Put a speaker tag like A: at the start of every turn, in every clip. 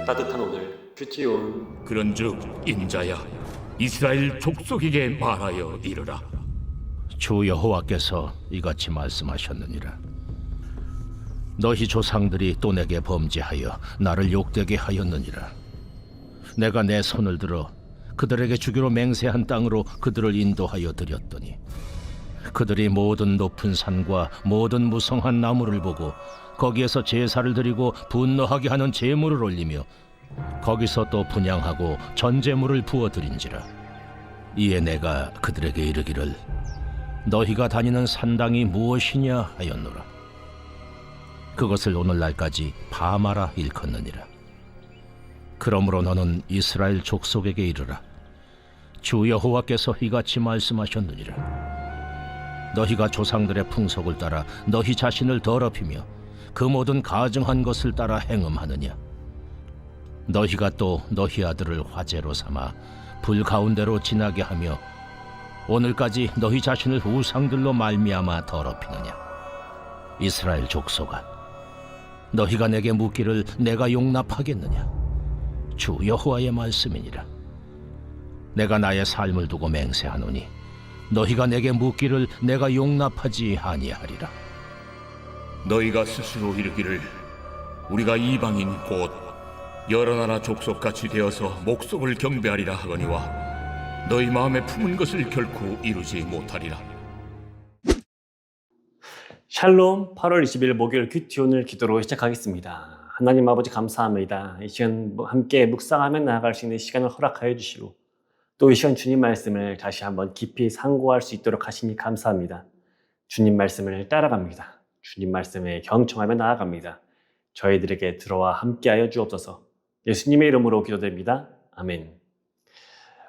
A: 따뜻한 오늘 큐티온.
B: 그런즉 인자야 이스라엘 족속에게 말하여 이르라.
C: 주 여호와께서 이같이 말씀하셨느니라. 너희 조상들이 또 내게 범죄하여 나를 욕되게 하였느니라. 내가 내 손을 들어 그들에게 주기로 맹세한 땅으로 그들을 인도하여 드렸더니 그들이 모든 높은 산과 모든 무성한 나무를 보고 거기에서 제사를 드리고 분노하게 하는 제물을 올리며 거기서 또 분향하고 전제물을 부어드린지라. 이에 내가 그들에게 이르기를 너희가 다니는 산당이 무엇이냐 하였노라. 그것을 오늘날까지 바마라 일컫느니라. 그러므로 너는 이스라엘 족속에게 이르라. 주 여호와께서 이같이 말씀하셨느니라. 너희가 조상들의 풍속을 따라 너희 자신을 더럽히며 그 모든 가증한 것을 따라 행음하느냐. 너희가 또 너희 아들을 화제로 삼아 불 가운데로 지나게 하며 오늘까지 너희 자신을 우상들로 말미암아 더럽히느냐. 이스라엘 족속아, 너희가 내게 묻기를 내가 용납하겠느냐. 주 여호와의 말씀이니라. 내가 나의 삶을 두고 맹세하노니 너희가 내게 묻기를 내가 용납하지 아니하리라.
B: 너희가 스스로 이르기를 우리가 이방인 곧 여러 나라 족속같이 되어서 목속을 경배하리라 하거니와 너희 마음에 품은 것을 결코 이루지 못하리라.
A: 샬롬. 8월 20일 목요일 큐티온을 기도로 시작하겠습니다. 하나님 아버지 감사합니다. 이 시간 함께 묵상하며 나아갈 수 있는 시간을 허락하여 주시고 또 이 시간 주님 말씀을 다시 한번 깊이 상고할 수 있도록 하시니 감사합니다. 주님 말씀을 따라갑니다. 주님 말씀에 경청하며 나아갑니다. 저희들에게 들어와 함께하여 주옵소서. 예수님의 이름으로 기도드립니다. 아멘.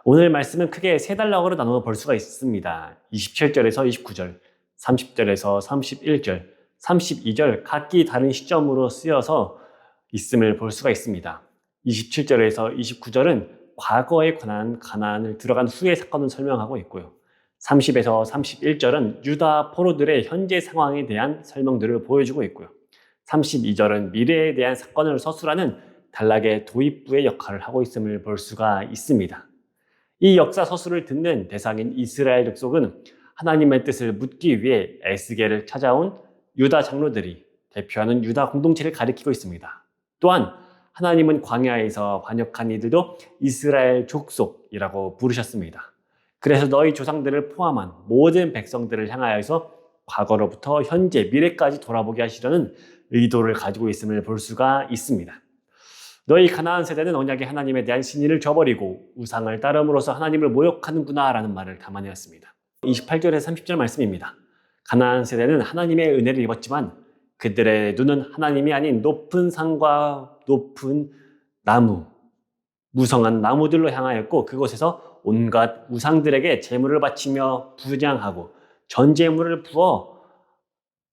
A: 오늘 말씀은 크게 세 단락으로 나누어 볼 수가 있습니다. 27절에서 29절, 30절에서 31절, 32절 각기 다른 시점으로 쓰여서 있음을 볼 수가 있습니다. 27절에서 29절은 과거에 관한 가나안을 들어간 후의 사건을 설명하고 있고요. 30에서 31절은 유다 포로들의 현재 상황에 대한 설명들을 보여주고 있고요. 32절은 미래에 대한 사건을 서술하는 단락의 도입부의 역할을 하고 있음을 볼 수가 있습니다. 이 역사 서술을 듣는 대상인 이스라엘 족속은 하나님의 뜻을 묻기 위해 에스겔을 찾아온 유다 장로들이 대표하는 유다 공동체를 가리키고 있습니다. 또한 하나님은 광야에서 반역한 이들도 이스라엘 족속이라고 부르셨습니다. 그래서 너희 조상들을 포함한 모든 백성들을 향하여서 과거로부터 현재, 미래까지 돌아보게 하시려는 의도를 가지고 있음을 볼 수가 있습니다. 너희 가나안 세대는 언약의 하나님에 대한 신의를 저버리고 우상을 따름으로써 하나님을 모욕하는구나 라는 말을 담아내었습니다. 28절에서 30절 말씀입니다. 가나안 세대는 하나님의 은혜를 입었지만 그들의 눈은 하나님이 아닌 높은 산과 높은 나무, 무성한 나무들로 향하였고 그곳에서 온갖 우상들에게 제물을 바치며 분향하고 전제물을 부어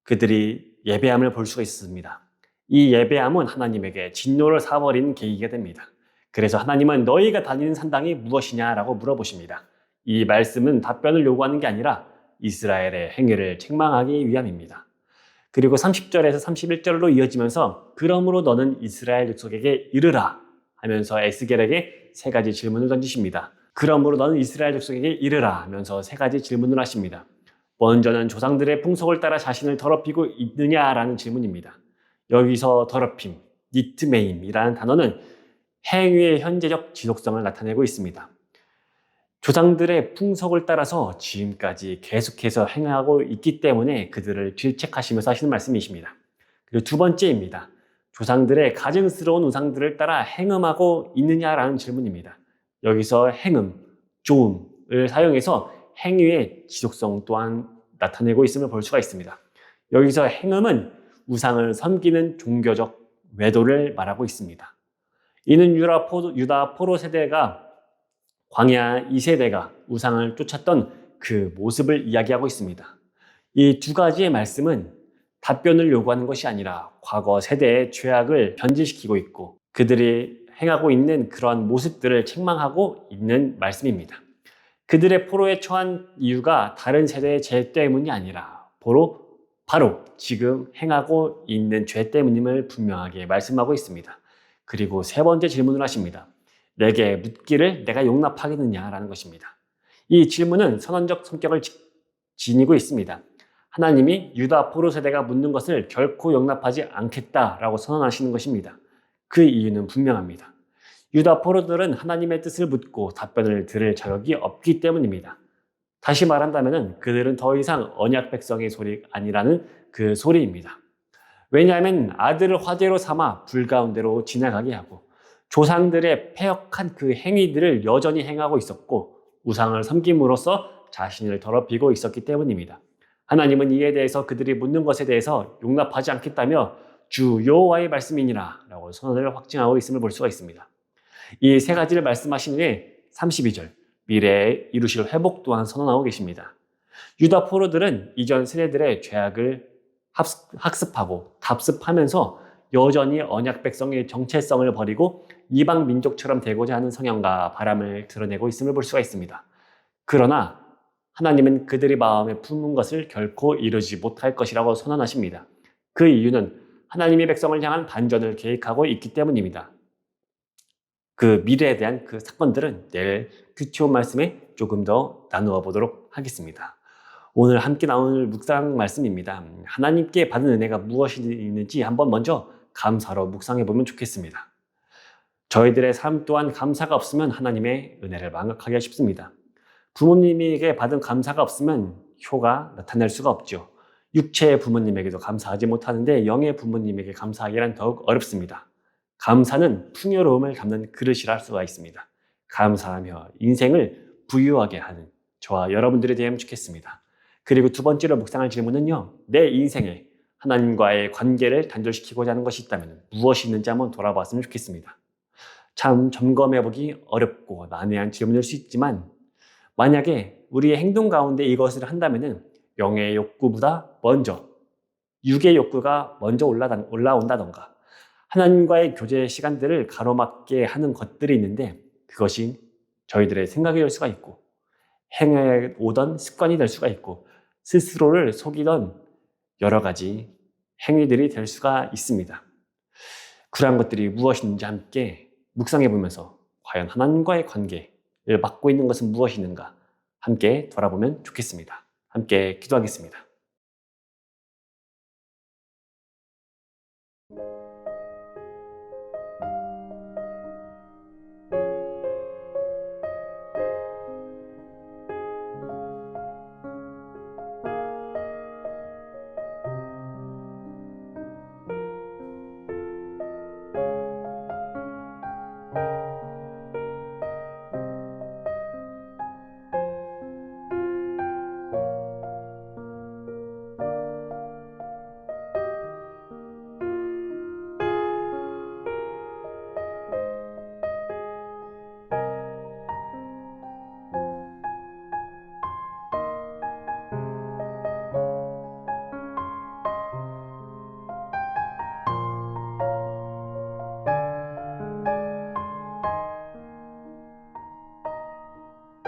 A: 그들이 예배함을 볼 수가 있습니다. 이 예배함은 하나님에게 진노를 사버린 계기가 됩니다. 그래서 하나님은 너희가 다니는 산당이 무엇이냐라고 물어보십니다. 이 말씀은 답변을 요구하는 게 아니라 이스라엘의 행위를 책망하기 위함입니다. 그리고 30절에서 31절로 이어지면서 그러므로 너는 이스라엘 족속에게 이르라 하면서 에스겔에게 세 가지 질문을 던지십니다. 그러므로 너는 이스라엘 족속에게 이르라 하면서 세 가지 질문을 하십니다. 먼저는 조상들의 풍속을 따라 자신을 더럽히고 있느냐라는 질문입니다. 여기서 더럽힘, 니트메임이라는 단어는 행위의 현재적 지속성을 나타내고 있습니다. 조상들의 풍속을 따라서 지금까지 계속해서 행하고 있기 때문에 그들을 질책하시면서 하시는 말씀이십니다. 그리고 두 번째입니다. 조상들의 가증스러운 우상들을 따라 행음하고 있느냐라는 질문입니다. 여기서 행음, 조음을 사용해서 행위의 지속성 또한 나타내고 있음을 볼 수가 있습니다. 여기서 행음은 우상을 섬기는 종교적 외도를 말하고 있습니다. 이는 유다 포로 세대가 광야 2세대가 우상을 쫓았던 그 모습을 이야기하고 있습니다. 이 두 가지의 말씀은 답변을 요구하는 것이 아니라 과거 세대의 죄악을 변질시키고 있고 그들이 행하고 있는 그러한 모습들을 책망하고 있는 말씀입니다. 그들의 포로에 처한 이유가 다른 세대의 죄 때문이 아니라 바로 지금 행하고 있는 죄 때문임을 분명하게 말씀하고 있습니다. 그리고 세 번째 질문을 하십니다. 내게 묻기를 내가 용납하겠느냐라는 것입니다. 이 질문은 선언적 성격을 지니고 있습니다. 하나님이 유다 포로 세대가 묻는 것을 결코 용납하지 않겠다라고 선언하시는 것입니다. 그 이유는 분명합니다. 유다 포로들은 하나님의 뜻을 묻고 답변을 들을 자격이 없기 때문입니다. 다시 말한다면 그들은 더 이상 언약 백성의 소리 아니라는 그 소리입니다. 왜냐하면 아들을 화제로 삼아 불 가운데로 지나가게 하고 조상들의 패역한 그 행위들을 여전히 행하고 있었고 우상을 섬김으로써 자신을 더럽히고 있었기 때문입니다. 하나님은 이에 대해서 그들이 묻는 것에 대해서 용납하지 않겠다며 주 여호와의 말씀이니라 라고 선언을 확증하고 있음을 볼 수가 있습니다. 이 세 가지를 말씀하신 후에 32절 미래에 이루실 회복 또한 선언하고 계십니다. 유다 포로들은 이전 세대들의 죄악을 학습하고 답습하면서 여전히 언약 백성의 정체성을 버리고 이방 민족처럼 되고자 하는 성향과 바람을 드러내고 있음을 볼 수가 있습니다. 그러나 하나님은 그들의 마음에 품은 것을 결코 이루지 못할 것이라고 선언하십니다. 그 이유는 하나님의 백성을 향한 반전을 계획하고 있기 때문입니다. 그 미래에 대한 그 사건들은 내일 큐티온 말씀에 조금 더 나누어 보도록 하겠습니다. 오늘 함께 나눌 묵상 말씀입니다. 하나님께 받은 은혜가 무엇이 있는지 한번 먼저 감사로 묵상해 보면 좋겠습니다. 저희들의 삶 또한 감사가 없으면 하나님의 은혜를 망각하기가 쉽습니다. 부모님에게 받은 감사가 없으면 효가 나타날 수가 없죠. 육체의 부모님에게도 감사하지 못하는데 영의 부모님에게 감사하기란 더욱 어렵습니다. 감사는 풍요로움을 담는 그릇이라 할 수가 있습니다. 감사하며 인생을 부유하게 하는 저와 여러분들이 되면 좋겠습니다. 그리고 두 번째로 묵상할 질문은요. 내 인생에 하나님과의 관계를 단절시키고자 하는 것이 있다면 무엇이 있는지 한번 돌아봤으면 좋겠습니다. 참 점검해보기 어렵고 난해한 질문일 수 있지만 만약에 우리의 행동 가운데 이것을 한다면 영의 욕구보다 먼저 육의 욕구가 먼저 올라온다던가 하나님과의 교제 시간들을 가로막게 하는 것들이 있는데 그것이 저희들의 생각이 될 수가 있고 행해오던 습관이 될 수가 있고 스스로를 속이던 여러 가지 행위들이 될 수가 있습니다. 그러한 것들이 무엇인지 함께 묵상해 보면서 과연 하나님과의 관계를 맡고 있는 것은 무엇이 있는가 함께 돌아보면 좋겠습니다. 함께 기도하겠습니다.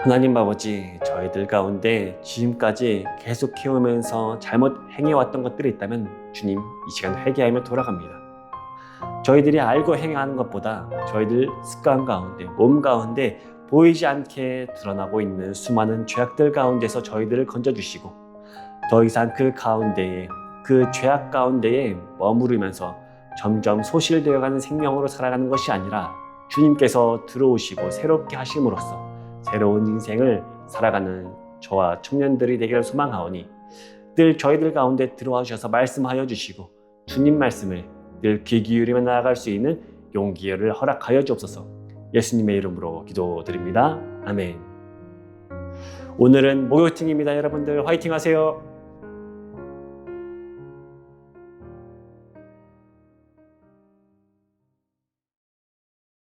A: 하나님 아버지, 저희들 가운데 지금까지 계속 키우면서 잘못 행해왔던 것들이 있다면 주님, 이 시간 회개하며 돌아갑니다. 저희들이 알고 행하는 것보다 저희들 습관 가운데, 몸 가운데 보이지 않게 드러나고 있는 수많은 죄악들 가운데서 저희들을 건져주시고 더 이상 그 가운데에, 그 죄악 가운데에 머무르면서 점점 소실되어가는 생명으로 살아가는 것이 아니라 주님께서 들어오시고 새롭게 하심으로써 새로운 인생을 살아가는 저와 청년들이 되기를 소망하오니 늘 저희들 가운데 들어와 주셔서 말씀하여 주시고 주님 말씀을 늘 귀 기울이며 나아갈 수 있는 용기를 허락하여 주옵소서. 예수님의 이름으로 기도드립니다. 아멘. 오늘은 목요일입니다. 여러분들 화이팅 하세요.